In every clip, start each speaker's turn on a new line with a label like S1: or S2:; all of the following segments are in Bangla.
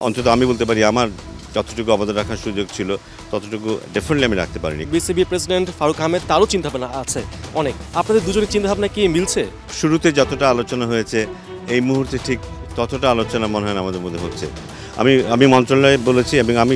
S1: অন্তত আমি বলতে পারি আমার যতটুকু অবদান রাখার সুযোগ ছিল ততটুকু ডেফিনেটলি আমি রাখতে পারিনি।
S2: বিসিবি প্রেসিডেন্ট ফারুক আহমেদ তারও চিন্তাভাবনা আছে অনেক। আপনাদের দুজনের চিন্তাভাবনা কি মিলছে?
S1: শুরুতে যতটা আলোচনা হয়েছে এই মুহূর্তে ঠিক ততটা আলোচনা মনে হয় না আমাদের মধ্যে হচ্ছে। আমি মন্ত্রণালয়ে বলেছি এবং আমি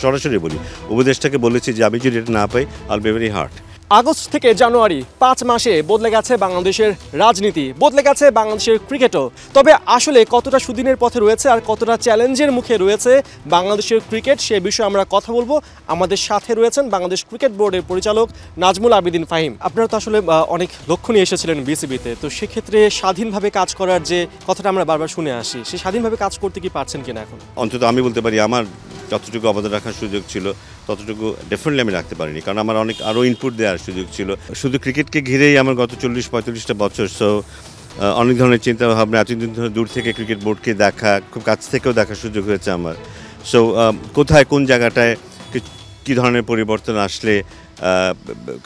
S1: সরাসরি বলি, উপদেষ্টাকে বলেছি যে আমি যদি এটা না পাই I'll be very heart.
S2: August থেকে জানুয়ারি 5 মাসে বদলে গেছে বাংলাদেশের রাজনীতি, বদলে গেছে বাংলাদেশের ক্রিকেটও। তবে আসলে কতটা সুদিনের পথে রয়েছে আর কতটা চ্যালেঞ্জের মুখে রয়েছে বাংলাদেশের ক্রিকেট, সে বিষয়ে আমরা কথা বলবো। আমাদের সাথে রয়েছেন বাংলাদেশ ক্রিকেট বোর্ডের পরিচালক নাজমুল আবেদিন ফাহিম। আপনারা তো আসলে অনেক লক্ষ্য নিয়ে এসেছিলেন বিসিবিতে, তো সেক্ষেত্রে স্বাধীনভাবে কাজ করার যে কথাটা আমরা বারবার শুনে আসি, সেই স্বাধীনভাবে কাজ করতে কি পারছেন কিনা এখন?
S1: অন্তত আমি বলতে পারি আমার যতটুকু অবদান রাখার সুযোগ ছিল ততটুকু ডেফিনেটলি আমি রাখতে পারিনি, কারণ আমার অনেক আরও ইনপুট দেওয়ার সুযোগ ছিল। শুধু ক্রিকেটকে ঘিরেই আমার গত 40-45টা বছর, সো অনেক ধরনের চিন্তাভাবনা, এতদিন ধরে দূর থেকে ক্রিকেট বোর্ডকে দেখা, খুব কাছ থেকেও দেখার সুযোগ হয়েছে আমার। সো কোথায় কোন জায়গাটায় কী ধরনের পরিবর্তন আসলে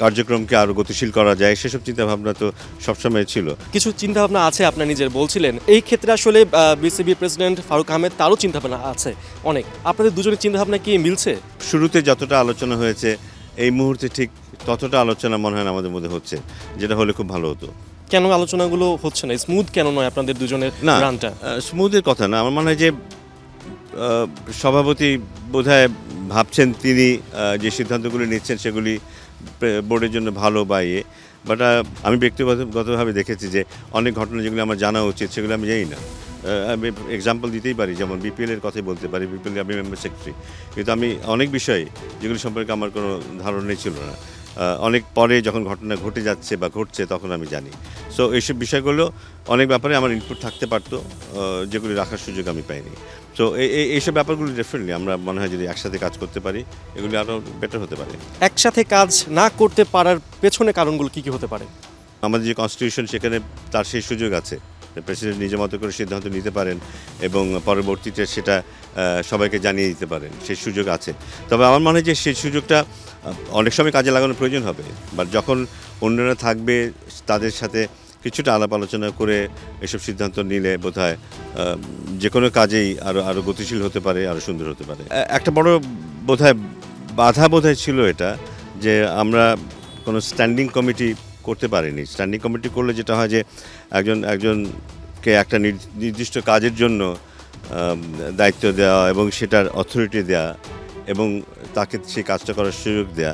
S1: কার্যক্রমকে আরও গতিশীল করা যায় সেসব চিন্তাভাবনা তো সবসময় ছিল।
S2: কিছু চিন্তাভাবনা আছে আপনার নিজের বলছিলেন, এই ক্ষেত্রে আসলে বিসিবি প্রেসিডেন্ট ফারুক আহমেদ তারও চিন্তাভাবনা আছে অনেক। আপনাদের দুজনের চিন্তাভাবনা কি মিলছে?
S1: শুরুতে যতটা আলোচনা হয়েছে এই মুহূর্তে ঠিক ততটা আলোচনা মনে হয় না আমাদের মধ্যে হচ্ছে, যেটা হলে খুব ভালো হতো।
S2: কেন আলোচনাগুলো হচ্ছে না? স্মুথ কেন নয় আপনাদের দুজনের রানটা?
S1: স্মুথের কথা না, আমার মনে হয় যে সভাপতি বোধহয় ভাবছেন তিনি যে সিদ্ধান্তগুলি নিচ্ছেন সেগুলি বোর্ডের জন্য ভালো বা ইয়ে, বাট আমি ব্যক্তিগতভাবে দেখেছি যে অনেক ঘটনা যেগুলো আমার জানা উচিত সেগুলো আমি জানি না। আমি এক্সাম্পল দিতেই পারি, যেমন বিপিএলের কথাই বলতে পারি। বিপিএল আমি মেম্বার সেক্রেটারি, কিন্তু আমি অনেক বিষয়ে যেগুলি সম্পর্কে আমার কোনো ধারণাই ছিল না, অনেক পরে যখন ঘটনা ঘটে যাচ্ছে বা ঘটছে তখন আমি জানি। সো এইসব বিষয়গুলো অনেক ব্যাপারে আমার ইনপুট থাকতে পারতো, যেগুলি রাখার সুযোগ আমি পাইনি। তো এইসব ব্যাপারগুলো ডেফিনেটলি আমরা মনে হয় যদি একসাথে কাজ করতে পারি এগুলি আরও বেটার হতে পারে।
S2: একসাথে কাজ না করতে পারার পেছনে কারণগুলো কি কি হতে পারে?
S1: আমাদের যে কনস্টিটিউশন সেখানে তার সেই সুযোগ আছে, প্রেসিডেন্ট নিজের মতো করে সিদ্ধান্ত নিতে পারেন এবং পরবর্তীতে সেটা সবাইকে জানিয়ে দিতে পারেন, সেই সুযোগ আছে। তবে আমার মনে হয় যে সেই সুযোগটা অনেক সময় কাজে লাগানোর প্রয়োজন হবে, বাট যখন অন্যরা থাকবে তাদের সাথে কিছুটা আলাপ আলোচনা করে এসব সিদ্ধান্ত নিলে বোধহয় যে কোনো কাজেই আরও গতিশীল হতে পারে, আরও সুন্দর হতে পারে। একটা বড় বাধা ছিল এটা, যে আমরা কোনো স্ট্যান্ডিং কমিটি করতে পারিনি। স্ট্যান্ডিং কমিটি করলে যেটা হয় যে একজনকে একটা নির্দিষ্ট কাজের জন্য দায়িত্ব দেওয়া এবং সেটার অথরিটি দেওয়া এবং তাকে সেই কাজটা করার সুযোগ দেওয়া,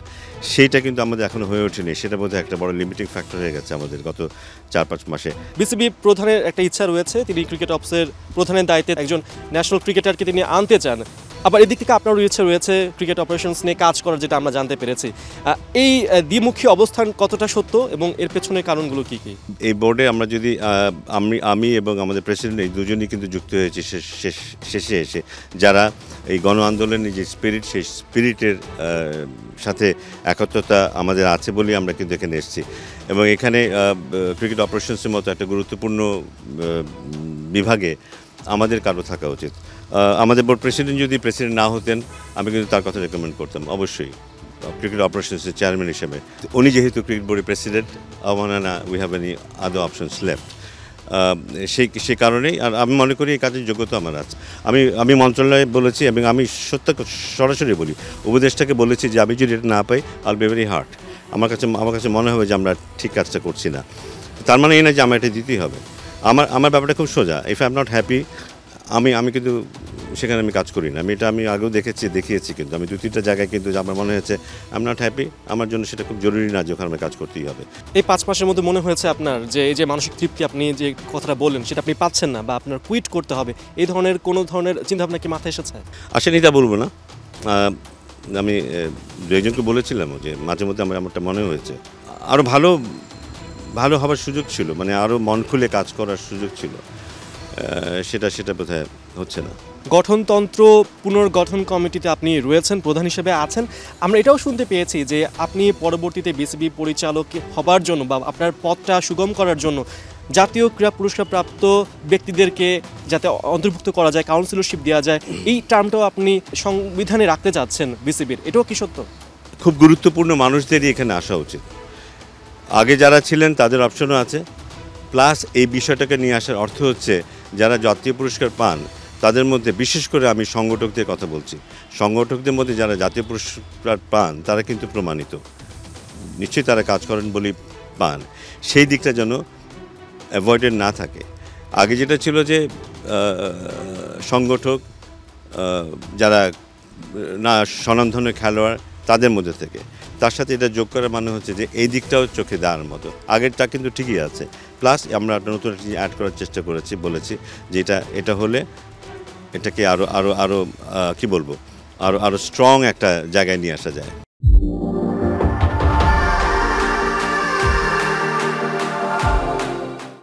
S1: সেইটা কিন্তু আমাদের এখনো হয়ে ওঠেনি। সেটা বোধহয় একটা বড় লিমিটিং ফ্যাক্টর হয়ে গেছে আমাদের গত 4-5 মাসে।
S2: বিসিবি প্রধানের একটা ইচ্ছা রয়েছে, তিনি ক্রিকেট অফিসের প্রধানের দায়িত্বে একজন ন্যাশনাল ক্রিকেটারকে তিনি আনতে চান। আবার এদিক থেকে আপনারও ইচ্ছা রয়েছে ক্রিকেট অপারেশনস নিয়ে কাজ করার, যেটা আমরা জানতে পেরেছি। এই দ্বিমুখী অবস্থান কতটা সত্য এবং এর পেছনের কারণগুলো কি কি?
S1: এই বোর্ডে আমরা যদি আমি এবং আমাদের প্রেসিডেন্ট এই দুজনই কিন্তু যুক্ত হয়েছি শেষে এসে, যারা এই গণ আন্দোলনের যে স্পিরিট, সেই স্পিরিটের সাথে একত্রতা আমাদের আছে বলেই আমরা কিন্তু এখানে এসেছি। এবং এখানে ক্রিকেট অপারেশনসের মতো একটা গুরুত্বপূর্ণ বিভাগে আমাদের কারো থাকা উচিত। আমাদের বোর্ড প্রেসিডেন্ট যদি প্রেসিডেন্ট না হতেন আমি কিন্তু তার কথা রেকমেন্ড করতাম অবশ্যই ক্রিকেট অপারেশনসের চেয়ারম্যান হিসেবে। উনি যেহেতু ক্রিকেট বোর্ডের প্রেসিডেন্ট, আমার না we have any other options left. সেই কারণেই আর আমি মনে করি এই কাজের যোগ্যতা আমার আছে। আমি মন্ত্রণালয়ে বলেছি এবং আমি সরাসরি বলি, উপদেষ্টাকে বলেছি যে আমি যদি এটা না পাই আল বি ভেরি হার্ট। আমার কাছে মনে হবে যে আমরা ঠিক কাজটা করছি না। তার মানে এই না যে আমার এটা দিতেই হবে। আমার ব্যাপারটা খুব সোজা, if I am not happy আমি কিন্তু সেখানে আমি কাজ করি না। আমি আগেও দেখিয়েছি কিন্তু আমি 2-3টা জায়গায় কিন্তু আমার মনে হয়েছে আই এম নট হ্যাপি, আমার জন্য সেটা খুব জরুরি না যে ওখানে আমার কাজ করতেই হবে।
S2: এই 5 মাসের মধ্যে মনে হয়েছে আপনার যে এই যে মানসিক তৃপ্তি আপনি যে কথাটা বললেন সেটা আপনি পাচ্ছেন না বা আপনার কুইট করতে হবে, এই ধরনের কোনো ধরনের চিন্তাভাবনা কি মাথায় এসেছে?
S1: আসেনি তা বলবো না, আমি 2-একজনকে বলেছিলাম যে মাঝে মধ্যে আমারটা মনে হয়েছে আরও ভালো হবার সুযোগ ছিল, মানে আরও মন খুলে কাজ করার সুযোগ ছিল, সেটা বোধহয় হচ্ছে না।
S2: গঠনতন্ত্র পুনর্গঠন কমিটিতে আপনি রয়েছেন, প্রধান হিসেবে আছেন। আমরা এটাও শুনতে পেয়েছি যে আপনি পরবর্তীতে বিসিবি পরিচালক হবার জন্য বা আপনার পদটা সুগম করার জন্য জাতীয় ক্রীড়া পুরস্কার প্রাপ্ত ব্যক্তিদেরকে যাতে অন্তর্ভুক্ত করা যায়, কাউন্সিলরশিপ দেওয়া যায়, এই টার্মটাও আপনি সংবিধানে রাখতে চাচ্ছেন বিসিবির, এটাও কি সত্য?
S1: খুব গুরুত্বপূর্ণ মানুষদেরই এখানে আসা উচিত। আগে যারা ছিলেন তাদের অপশনও আছে, প্লাস এই বিষয়টাকে নিয়ে আসার অর্থ হচ্ছে যারা জাতীয় পুরস্কার পান তাদের মধ্যে বিশেষ করে আমি সংগঠকদের কথা বলছি, সংগঠকদের মধ্যে যারা জাতীয় পুরস্কার পান তারা কিন্তু প্রমাণিত, নিশ্চয়ই তারা কাজ করেন বলেই পান। সেই দিকটা যেন অ্যাভয়েডেড না থাকে। আগে যেটা ছিল যে সংগঠক যারা না স্বনামধন্য খেলোয়াড় তাদের মধ্যে থেকে, তার সাথে এটা যোগ করার মানে হচ্ছে যে এই দিকটাও চোখে দেওয়ার মতো। আগেরটা কিন্তু ঠিকই আছে, প্লাস আমরা একটা নতুন একটা অ্যাড করার চেষ্টা করেছি, বলেছি যে এটা হলে এটাকে আরও আরও আরও কী বলবো, আরও স্ট্রং একটা জায়গায় নিয়ে আসা যায়।